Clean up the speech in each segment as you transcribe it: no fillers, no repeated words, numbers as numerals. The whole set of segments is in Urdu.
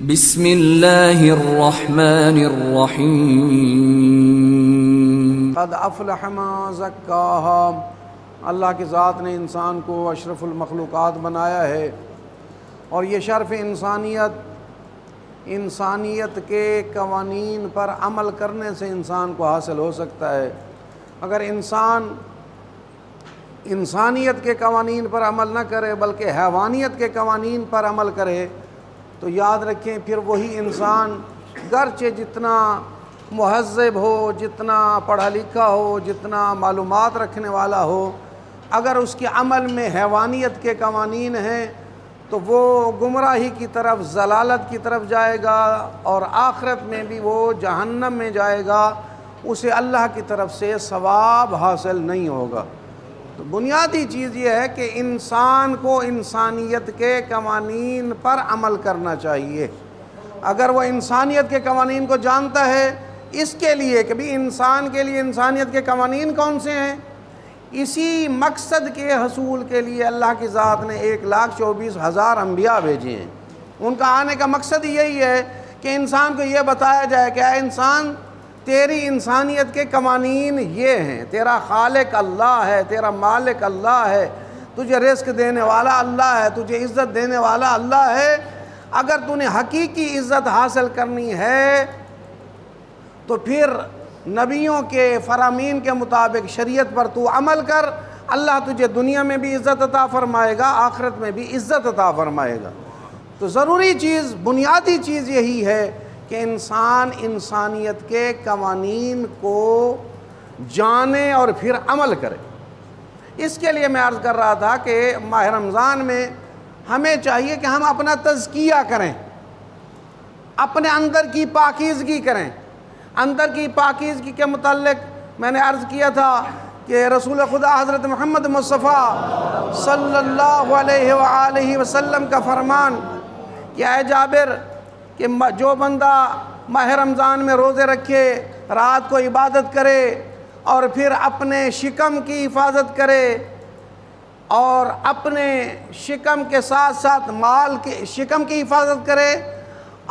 بسم اللہ الرحمن الرحیم قد افلح من زکاہا۔ اللہ کی ذات نے انسان کو اشرف المخلوقات بنایا ہے، اور یہ شرف انسانیت کے قوانین پر عمل کرنے سے انسان کو حاصل ہو سکتا ہے۔ اگر انسان انسانیت کے قوانین پر عمل نہ کرے بلکہ حیوانیت کے قوانین پر عمل کرے تو یاد رکھیں پھر وہی انسان گرچہ جتنا مہذب ہو، جتنا پڑھا لکھا ہو، جتنا معلومات رکھنے والا ہو، اگر اس کے عمل میں حیوانیت کے قوانین ہیں تو وہ گمراہی کی طرف، ضلالت کی طرف جائے گا، اور آخرت میں بھی وہ جہنم میں جائے گا، اسے اللہ کی طرف سے ثواب حاصل نہیں ہوگا۔ تو بنیادی چیز یہ ہے کہ انسان کو انسانیت کے قوانین پر عمل کرنا چاہیے۔ اگر وہ انسانیت کے قوانین کو جانتا ہے، اس کے لیے کہ بھی انسان کے لیے انسانیت کے قوانین کون سے ہیں، اسی مقصد کے حصول کے لیے اللہ کی ذات نے 1,24,000 انبیاء بھیجے ہیں۔ ان کا آنے کا مقصد یہی ہے کہ انسان کو یہ بتایا جائے کہ اے انسان، تیری انسانیت کے قوانین یہ ہیں، تیرا خالق اللہ ہے، تیرا مالک اللہ ہے، تجھے رزق دینے والا اللہ ہے، تجھے عزت دینے والا اللہ ہے۔ اگر تو نے حقیقی عزت حاصل کرنی ہے تو پھر نبیوں کے فرامین کے مطابق شریعت پر تو عمل کر، اللہ تجھے دنیا میں بھی عزت عطا فرمائے گا، آخرت میں بھی عزت عطا فرمائے گا۔ تو ضروری چیز، بنیادی چیز یہی ہے کہ انسان انسانیت کے قوانین کو جانے اور پھر عمل کرے۔ اس کے لیے میں عرض کر رہا تھا کہ ماہ رمضان میں ہمیں چاہیے کہ ہم اپنا تزکیہ کریں، اپنے اندر کی پاکیزگی کریں۔ اندر کی پاکیزگی کے متعلق میں نے عرض کیا تھا کہ رسول خدا حضرت محمد مصطفیٰ صلی اللہ علیہ وآلہ وسلم کا فرمان کہ اے جابر، کہ جو بندہ ماہ رمضان میں روزے رکھے، رات کو عبادت کرے، اور پھر اپنے شکم کی حفاظت کرے، اور اپنے شکم کے ساتھ ساتھ مال کے شکم کی حفاظت کرے،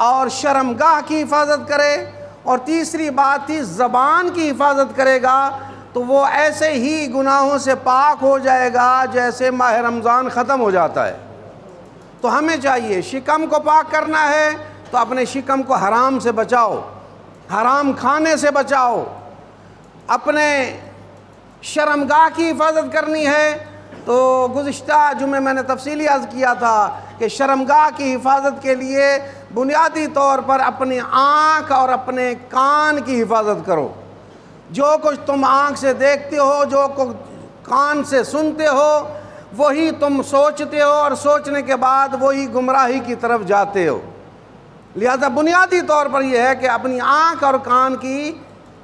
اور شرمگاہ کی حفاظت کرے، اور تیسری بات تھی زبان کی حفاظت کرے گا، تو وہ ایسے ہی گناہوں سے پاک ہو جائے گا جیسے ماہ رمضان ختم ہو جاتا ہے۔ تو ہمیں چاہیے شکم کو پاک کرنا ہے تو اپنے شکم کو حرام سے بچاؤ، حرام کھانے سے بچاؤ۔ اپنے شرمگاہ کی حفاظت کرنی ہے تو گزشتہ جمعے میں نے تفصیلی عرض کیا تھا کہ شرمگاہ کی حفاظت کے لیے بنیادی طور پر اپنی آنکھ اور اپنے کان کی حفاظت کرو۔ جو کچھ تم آنکھ سے دیکھتے ہو، جو کچھ کان سے سنتے ہو، وہی تم سوچتے ہو، اور سوچنے کے بعد وہی گمراہی کی طرف جاتے ہو۔ لہذا بنیادی طور پر یہ ہے کہ اپنی آنکھ اور کان کی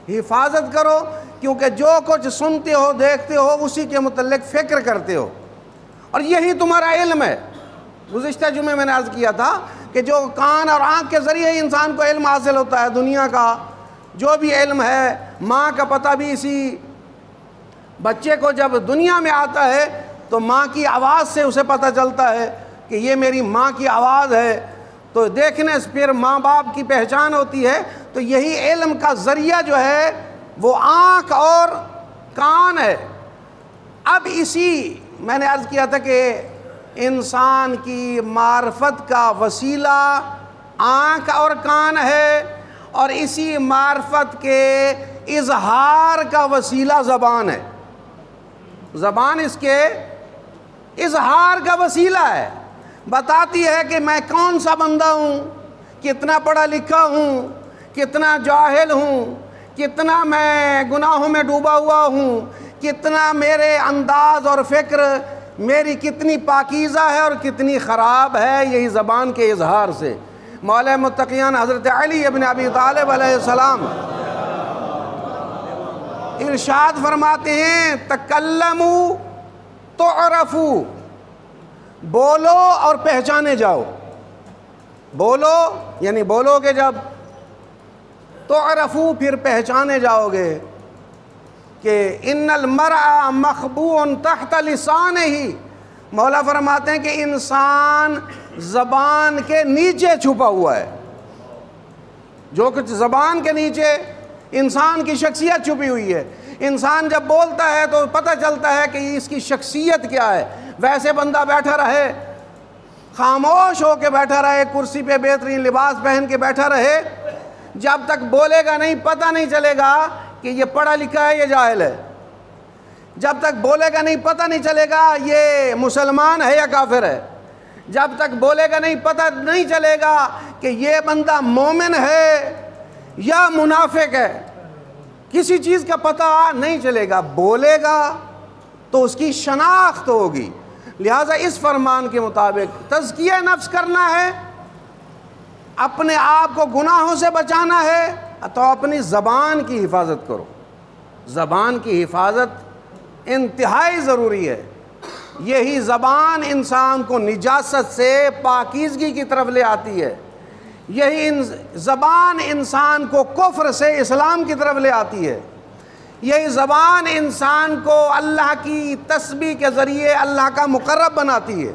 حفاظت کرو، کیونکہ جو کچھ سنتے ہو، دیکھتے ہو، اسی کے متعلق فکر کرتے ہو، اور یہی تمہارا علم ہے۔ گزشتہ جمعے میں نے عرض کیا تھا کہ جو کان اور آنکھ کے ذریعے ہی انسان کو علم حاصل ہوتا ہے، دنیا کا جو بھی علم ہے، ماں کا پتہ بھی اسی بچے کو جب دنیا میں آتا ہے تو ماں کی آواز سے اسے پتہ چلتا ہے کہ یہ میری ماں کی آواز ہے، تو دیکھنے سے پھر ماں باپ کی پہچان ہوتی ہے۔ تو یہی علم کا ذریعہ جو ہے وہ آنکھ اور کان ہے۔ اب اسی میں نے عرض کیا تھا کہ انسان کی معرفت کا وسیلہ آنکھ اور کان ہے، اور اسی معرفت کے اظہار کا وسیلہ زبان ہے۔ زبان اس کے اظہار کا وسیلہ ہے، بتاتی ہے کہ میں کون سا بندہ ہوں، کتنا پڑھا لکھا ہوں، کتنا جاہل ہوں، کتنا میں گناہوں میں ڈوبا ہوا ہوں، کتنا میرے انداز اور فکر، میری کتنی پاکیزہ ہے اور کتنی خراب ہے، یہی زبان کے اظہار سے۔ مولا متقیان حضرت علی ابن ابی طالب علیہ السلام ارشاد فرماتے ہیں تکلموا تعرفوا، بولو اور پہچانے جاؤ۔ بولو یعنی بولو گے جب، تعرفوا پھر پہچانے جاؤ گے کہ ان المرء مخبوء تحت لسانہ، مولا فرماتے ہیں کہ انسان زبان کے نیچے چھپا ہوا ہے۔ جو کچھ زبان کے نیچے انسان کی شخصیت چھپی ہوئی ہے، انسان جب بولتا ہے تو پتہ چلتا ہے کہ اس کی شخصیت کیا ہے۔ ویسے بندہ بیٹھا رہے، خاموش ہو کے بیٹھا رہے، کرسی پہ بہترین لباس پہن کے بیٹھا رہے، جب تک بولے گا نہیں پتہ نہیں چلے گا کہ یہ پڑھا لکھا ہے یا جاہل ہے۔ جب تک بولے گا نہیں پتہ نہیں چلے گا یہ مسلمان ہے یا کافر ہے۔ جب تک بولے گا نہیں پتہ نہیں چلے گا کہ یہ بندہ مومن ہے یا منافق ہے، کسی چیز کا پتہ نہیں چلے گا۔ بولے گا تو اس کی شناخت ہوگی۔ لہٰذا اس فرمان کے مطابق تزکیہ نفس کرنا ہے، اپنے آپ کو گناہوں سے بچانا ہے تو اپنی زبان کی حفاظت کرو۔ زبان کی حفاظت انتہائی ضروری ہے۔ یہی زبان انسان کو نجاست سے پاکیزگی کی طرف لے آتی ہے، یہی زبان انسان کو کفر سے اسلام کی طرف لے آتی ہے، یہی زبان انسان کو اللہ کی تسبیح کے ذریعے اللہ کا مقرب بناتی ہے،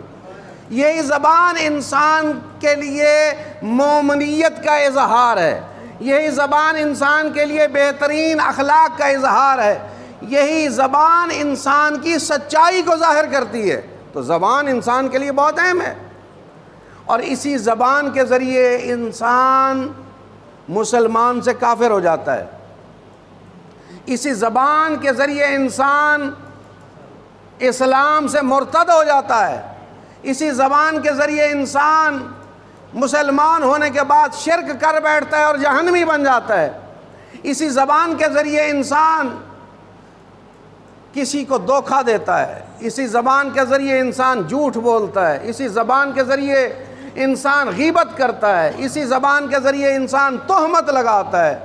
یہی زبان انسان کے لیے مومنیت کا اظہار ہے، یہی زبان انسان کے لیے بہترین اخلاق کا اظہار ہے، یہی زبان انسان کی سچائی کو ظاہر کرتی ہے۔ تو زبان انسان کے لیے بہت اہم ہے، اور اسی زبان کے ذریعے انسان مسلمان سے کافر ہو جاتا ہے، اسی زبان کے ذریعے انسان اسلام سے مرتد ہو جاتا ہے، اسی زبان کے ذریعے انسان مسلمان ہونے کے بعد شرک کر بیٹھتا ہے اور جہنمی بن جاتا ہے، اسی زبان کے ذریعے انسان کسی کو دھوکہ دیتا ہے، اسی زبان کے ذریعے انسان جھوٹ بولتا ہے، اسی زبان کے ذریعے انسان غیبت کرتا ہے، اسی زبان کے ذریعے انسان تہمت لگاتا ہے،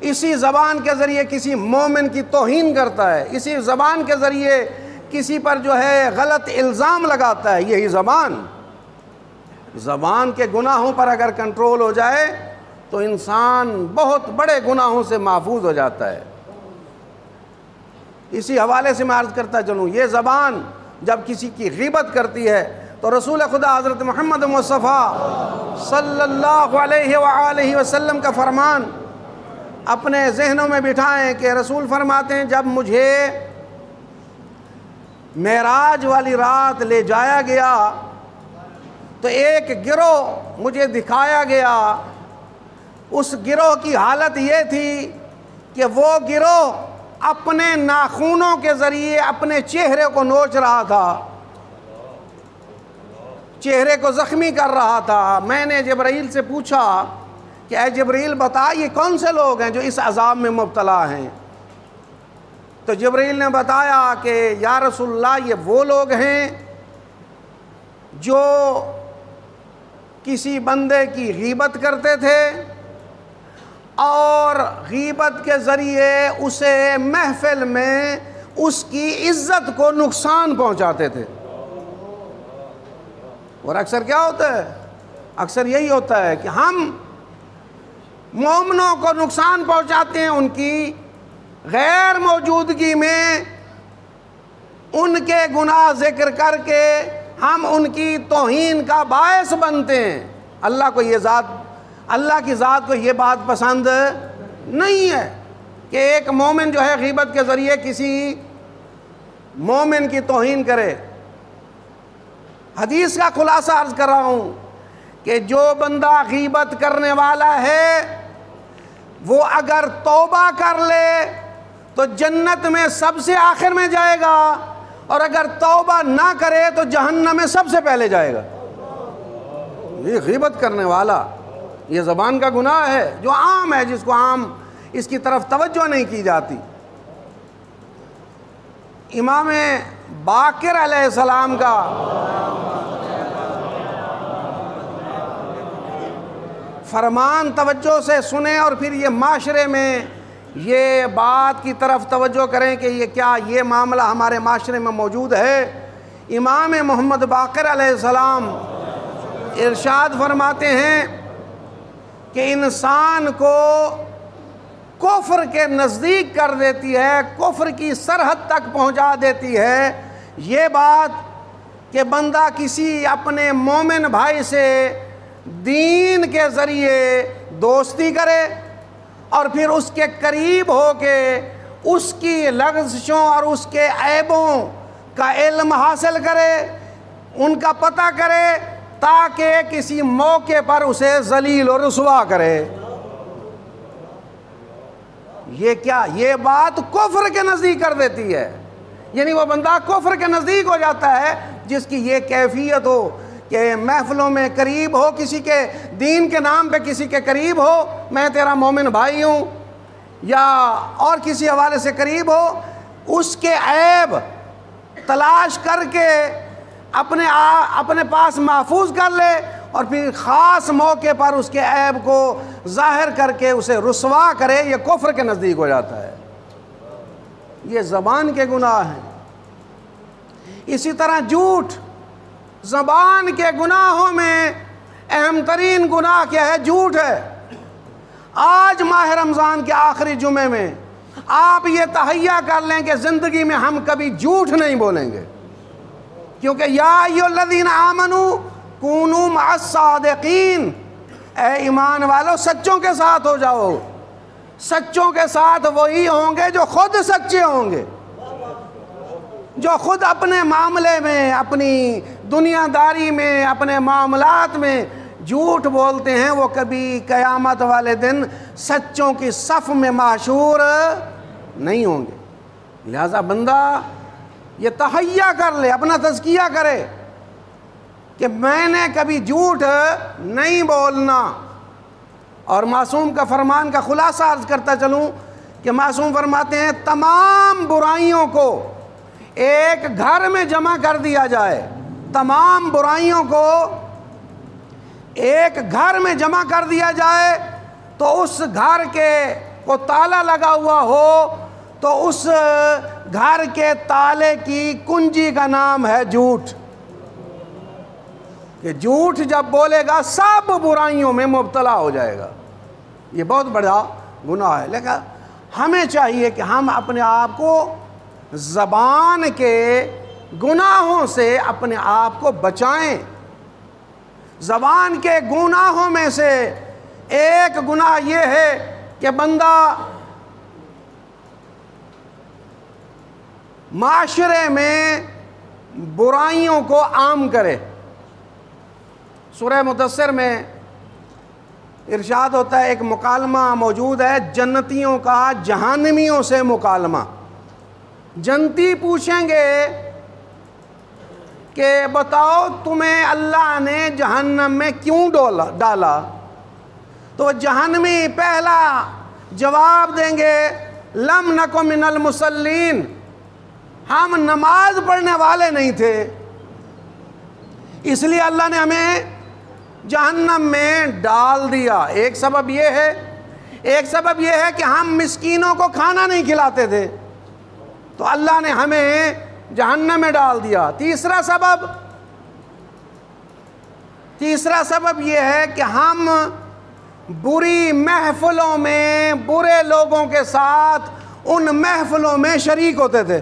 اسی زبان کے ذریعے کسی مومن کی توہین کرتا ہے، اسی زبان کے ذریعے کسی پر جو ہے غلط الزام لگاتا ہے۔ یہی زبان کے گناہوں پر اگر کنٹرول ہو جائے تو انسان بہت بڑے گناہوں سے محفوظ ہو جاتا ہے۔ اسی حوالے سے میں عرض کرتا چلوں، یہ زبان جب کسی کی غیبت کرتی ہے تو رسول خدا حضرت محمد مصطفیٰ صلی اللہ علیہ وآلہ وسلم کا فرمان اپنے ذہنوں میں بٹھائیں کہ رسول فرماتے ہیں جب مجھے معراج والی رات لے جایا گیا تو ایک گروہ مجھے دکھایا گیا، اس گروہ کی حالت یہ تھی کہ وہ گروہ اپنے ناخنوں کے ذریعے اپنے چہرے کو نوچ رہا تھا، چہرے کو زخمی کر رہا تھا۔ میں نے جبرائیل سے پوچھا کہ اے جبرائیل بتا یہ کون سے لوگ ہیں جو اس عذاب میں مبتلا ہیں؟ تو جبرائیل نے بتایا کہ یا رسول اللہ یہ وہ لوگ ہیں جو کسی بندے کی غیبت کرتے تھے اور غیبت کے ذریعے اسے محفل میں اس کی عزت کو نقصان پہنچاتے تھے۔ اور اکثر کیا ہوتا ہے؟ اکثر یہی ہوتا ہے کہ ہم مومنوں کو نقصان پہنچاتے ہیں، ان کی غیر موجودگی میں ان کے گناہ ذکر کر کے ہم ان کی توہین کا باعث بنتے ہیں۔ اللہ کی ذات کو یہ بات پسند نہیں ہے کہ ایک مومن جو ہے غیبت کے ذریعے کسی مومن کی توہین کرے۔ حدیث کا خلاصہ عرض کر رہا ہوں کہ جو بندہ غیبت کرنے والا ہے وہ اگر توبہ کر لے تو جنت میں سب سے آخر میں جائے گا، اور اگر توبہ نہ کرے تو جہنم میں سب سے پہلے جائے گا۔ یہ غیبت کرنے والا یہ زبان کا گناہ ہے جو عام ہے، جس کو عام اس کی طرف توجہ نہیں کی جاتی۔ امام باقر علیہ السلام کا فرمان توجہ سے سنیں اور پھر یہ معاشرے میں یہ بات کی طرف توجہ کریں کہ یہ کیا یہ معاملہ ہمارے معاشرے میں موجود ہے۔ امام محمد باقر علیہ السلام ارشاد فرماتے ہیں کہ انسان کو کفر کے نزدیک کر دیتی ہے، کفر کی سرحد تک پہنچا دیتی ہے یہ بات کہ بندہ کسی اپنے مومن بھائی سے دین کے ذریعے دوستی کرے اور پھر اس کے قریب ہو کے اس کی لغزشوں اور اس کے عیبوں کا علم حاصل کرے، ان کا پتہ کرے، تاکہ کسی موقع پر اسے ذلیل اور رسوا کرے۔ یہ کیا؟ یہ بات کفر کے نزدیک کر دیتی ہے، یعنی وہ بندہ کفر کے نزدیک ہو جاتا ہے جس کی یہ کیفیت ہو کہ محفلوں میں قریب ہو، کسی کے دین کے نام پہ کسی کے قریب ہو، میں تیرا مومن بھائی ہوں، یا اور کسی حوالے سے قریب ہو، اس کے عیب تلاش کر کے اپنے پاس محفوظ کر لے اور پھر خاص موقع پر اس کے عیب کو ظاہر کر کے اسے رسوا کرے، یہ کفر کے نزدیک ہو جاتا ہے۔ یہ زبان کے گناہ ہیں۔ اسی طرح جھوٹ، زبان کے گناہوں میں اہم ترین گناہ کیا ہے؟ جھوٹ ہے۔ آج ماہ رمضان کے آخری جمعے میں آپ یہ تہیہ کر لیں کہ زندگی میں ہم کبھی جھوٹ نہیں بولیں گے، کیونکہ یا ایھا الذین آمنوا کونوا مع الصادقین، اے ایمان والو سچوں کے ساتھ ہو جاؤ۔ سچوں کے ساتھ وہی ہوں گے جو خود سچے ہوں گے، جو خود اپنے معاملے میں، اپنی دنیا داری میں، اپنے معاملات میں جھوٹ بولتے ہیں، وہ کبھی قیامت والے دن سچوں کی صف میں محشور نہیں ہوں گے۔ لہذا بندہ یہ تہیہ کر لے، اپنا تزکیہ کرے کہ میں نے کبھی جھوٹ نہیں بولنا۔ اور معصوم کا فرمان کا خلاصہ عرض کرتا چلوں کہ معصوم فرماتے ہیں تمام برائیوں کو ایک گھر میں جمع کر دیا جائے، تمام برائیوں کو ایک گھر میں جمع کر دیا جائے تو اس گھر کے کو تالا لگا ہوا ہو تو اس گھر کے تالے کی کنجی کا نام ہے جھوٹ، کہ جھوٹ جب بولے گا سب برائیوں میں مبتلا ہو جائے گا۔ یہ بہت بڑا گناہ ہے، لیکن ہمیں چاہیے کہ ہم اپنے آپ کو زبان کے گناہوں سے اپنے آپ کو بچائیں۔ زبان کے گناہوں میں سے ایک گناہ یہ ہے کہ بندہ معاشرے میں برائیوں کو عام کرے۔ سورہ مدثر میں ارشاد ہوتا ہے، ایک مکالمہ موجود ہے جنتیوں کا جہنمیوں سے مکالمہ۔ جنتی پوچھیں گے کہ بتاؤ تمہیں اللہ نے جہنم میں کیوں ڈالا؟ تو جہنمی پہلا جواب دیں گے لم نک من المصلین، ہم نماز پڑھنے والے نہیں تھے، اس لیے اللہ نے ہمیں جہنم میں ڈال دیا۔ ایک سبب یہ ہے کہ ہم مسکینوں کو کھانا نہیں کھلاتے تھے تو اللہ نے ہمیں جہنم میں ڈال دیا۔ تیسرا سبب یہ ہے کہ ہم بری محفلوں میں برے لوگوں کے ساتھ ان محفلوں میں شریک ہوتے تھے۔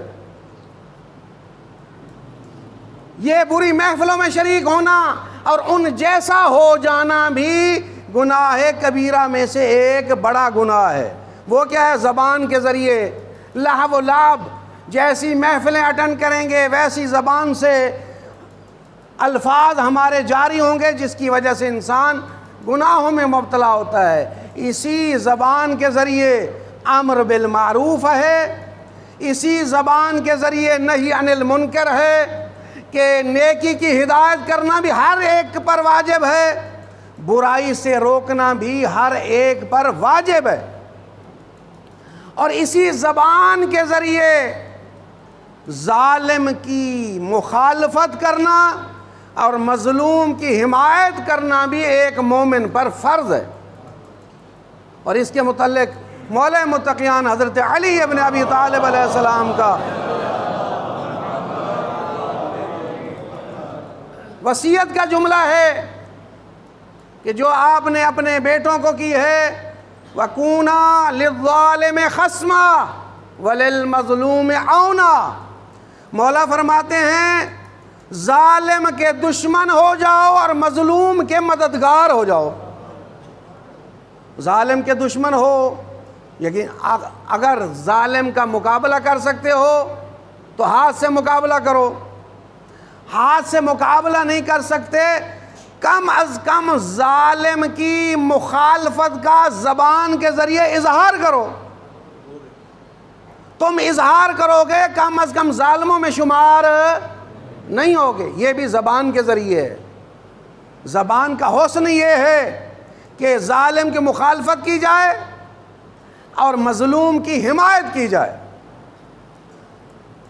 یہ بری محفلوں میں شریک ہونا اور ان جیسا ہو جانا بھی گناہ کبیرہ میں سے ایک بڑا گناہ ہے۔ وہ کیا ہے؟ زبان کے ذریعے لہو و لعب، جیسی محفلیں اٹینڈ کریں گے ویسی زبان سے الفاظ ہمارے جاری ہوں گے، جس کی وجہ سے انسان گناہوں میں مبتلا ہوتا ہے۔ اسی زبان کے ذریعے امر بالمعروف ہے، اسی زبان کے ذریعے نہی عن المنکر ہے کہ نیکی کی ہدایت کرنا بھی ہر ایک پر واجب ہے، برائی سے روکنا بھی ہر ایک پر واجب ہے۔ اور اسی زبان کے ذریعے ظالم کی مخالفت کرنا اور مظلوم کی حمایت کرنا بھی ایک مومن پر فرض ہے۔ اور اس کے متعلق مولا متقیان حضرت علی ابن ابی طالب علیہ السلام کا وصیت کا جملہ ہے کہ جو آپ نے اپنے بیٹوں کو کی ہے وَكُونَا لِلظَّالِمِ خَصْمًا وَلِلْمَظْلُومِ عَوْنًا، مولا فرماتے ہیں ظالم کے دشمن ہو جاؤ اور مظلوم کے مددگار ہو جاؤ۔ ظالم کے دشمن ہو، لیکن اگر ظالم کا مقابلہ کر سکتے ہو تو ہاتھ سے مقابلہ کرو، ہاتھ سے مقابلہ نہیں کر سکتے کم از کم ظالم کی مخالفت کا زبان کے ذریعے اظہار کرو۔ تم اظہار کرو گے کم از کم ظالموں میں شمار نہیں ہوگے، یہ بھی زبان کے ذریعے ہے۔ زبان کا حسن یہ ہے کہ ظالم کی مخالفت کی جائے اور مظلوم کی حمایت کی جائے۔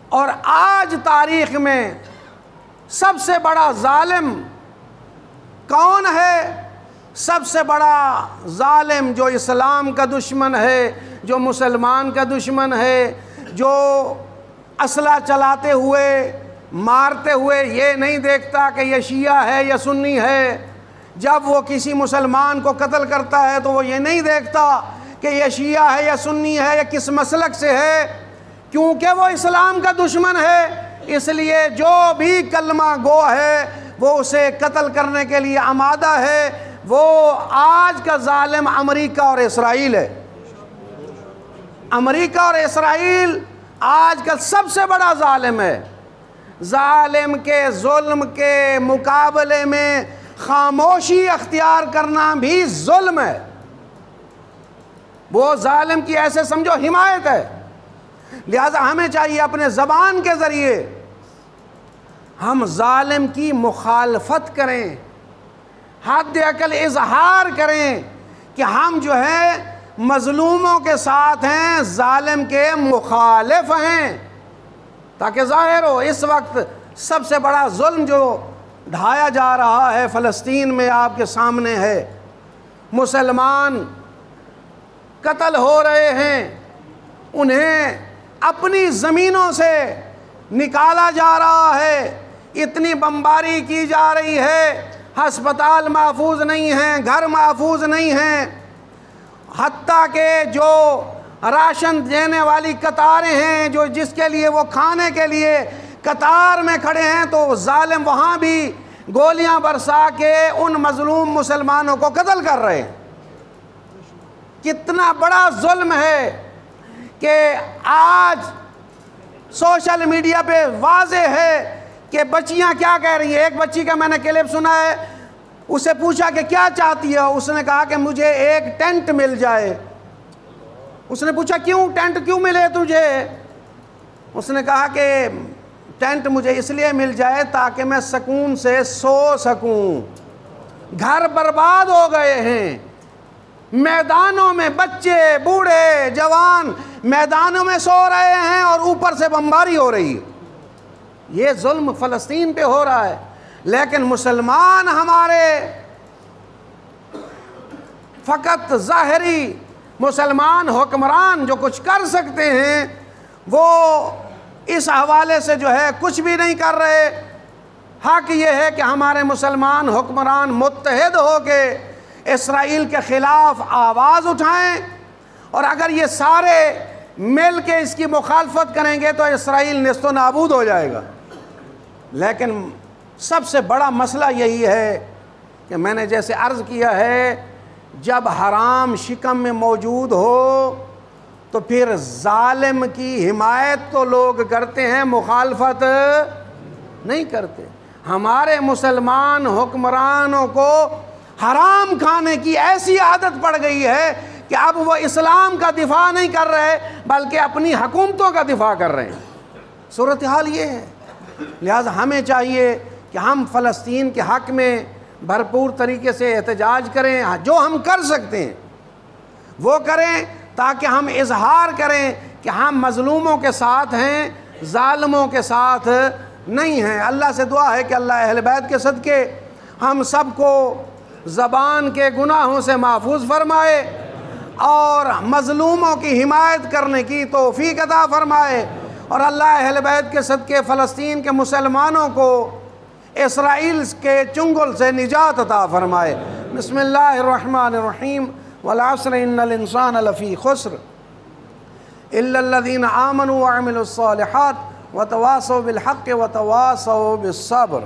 اور آج تاریخ میں سب سے بڑا ظالم کون ہے؟ سب سے بڑا ظالم جو اسلام کا دشمن ہے، جو مسلمان کا دشمن ہے، جو اسلحہ چلاتے ہوئے مارتے ہوئے یہ نہیں دیکھتا کہ یہ شیعہ ہے یا سنی ہے، جب وہ کسی مسلمان کو قتل کرتا ہے تو وہ یہ نہیں دیکھتا کہ یہ شیعہ ہے یا سنی ہے یا کس مسلک سے ہے، کیونکہ وہ اسلام کا دشمن ہے۔ اس لیے جو بھی کلمہ گو ہے وہ اسے قتل کرنے کے لیے آمادہ ہے۔ وہ آج کا ظالم امریکہ اور اسرائیل ہے۔ امریکہ اور اسرائیل آج کا سب سے بڑا ظالم ہے۔ ظالم کے ظلم کے مقابلے میں خاموشی اختیار کرنا بھی ظلم ہے۔ وہ ظالم کی ایسے سمجھو حمایت ہے۔ لہذا ہمیں چاہیے اپنے زبان کے ذریعے ہم ظالم کی مخالفت کریں، حد اقل اظہار کریں کہ ہم جو ہے مظلوموں کے ساتھ ہیں، ظالم کے مخالف ہیں، تاکہ ظاہر ہو۔ اس وقت سب سے بڑا ظلم جو ڈھایا جا رہا ہے فلسطین میں آپ کے سامنے ہے۔ مسلمان قتل ہو رہے ہیں، انہیں اپنی زمینوں سے نکالا جا رہا ہے، اتنی بمباری کی جا رہی ہے، ہسپتال محفوظ نہیں ہیں، گھر محفوظ نہیں ہیں، حتیٰ کہ جو راشن دینے والی قطاریں ہیں جو جس کے لیے وہ کھانے کے لیے قطار میں کھڑے ہیں، تو ظالم وہاں بھی گولیاں برسا کے ان مظلوم مسلمانوں کو قتل کر رہے ہیں۔ کتنا بڑا ظلم ہے کہ آج سوشل میڈیا پہ واضح ہے کہ بچیاں کیا کہہ رہی ہیں۔ ایک بچی کا میں نے کلپ سنا ہے، اسے پوچھا کہ کیا چاہتی ہے، اس نے کہا کہ مجھے ایک ٹینٹ مل جائے۔ اس نے پوچھا کیوں، ٹینٹ کیوں ملے تجھے؟ اس نے کہا کہ ٹینٹ مجھے اس لیے مل جائے تاکہ میں سکون سے سو سکوں۔ گھر برباد ہو گئے ہیں، میدانوں میں بچے بوڑھے جوان میدانوں میں سو رہے ہیں اور اوپر سے بمباری ہو رہی ہے۔ یہ ظلم فلسطین پہ ہو رہا ہے، لیکن مسلمان ہمارے فقط ظاہری مسلمان حکمران جو کچھ کر سکتے ہیں وہ اس حوالے سے جو ہے کچھ بھی نہیں کر رہے۔ حق یہ ہے کہ ہمارے مسلمان حکمران متحد ہو کے اسرائیل کے خلاف آواز اٹھائیں، اور اگر یہ سارے مل کے اس کی مخالفت کریں گے تو اسرائیل نیست و نابود ہو جائے گا۔ لیکن سب سے بڑا مسئلہ یہی ہے کہ میں نے جیسے عرض کیا ہے، جب حرام شکم میں موجود ہو تو پھر ظالم کی حمایت تو لوگ کرتے ہیں، مخالفت نہیں کرتے۔ ہمارے مسلمان حکمرانوں کو حرام کھانے کی ایسی عادت پڑ گئی ہے کہ اب وہ اسلام کا دفاع نہیں کر رہے بلکہ اپنی حکومتوں کا دفاع کر رہے ہیں۔ صورتحال یہ ہے۔ لہذا ہمیں چاہیے کہ ہم فلسطین کے حق میں بھرپور طریقے سے احتجاج کریں، جو ہم کر سکتے ہیں وہ کریں، تاکہ ہم اظہار کریں کہ ہم مظلوموں کے ساتھ ہیں، ظالموں کے ساتھ نہیں ہیں۔ اللہ سے دعا ہے کہ اللہ اہل بیت کے صدقے ہم سب کو زبان کے گناہوں سے محفوظ فرمائے اور مظلوموں کی حمایت کرنے کی توفیق عطا فرمائے، اور اللہ اہل بیت کے صدقے فلسطین کے مسلمانوں کو اسرائیل کے چنگل سے نجات عطا فرمائے۔ بسم اللہ الرحمن الرحیم۔ والعصر ان الانسان لفی خسر الا الذین آمنوا وعملوا الصالحات وتواصوا بالحق وتواصوا بالصبر۔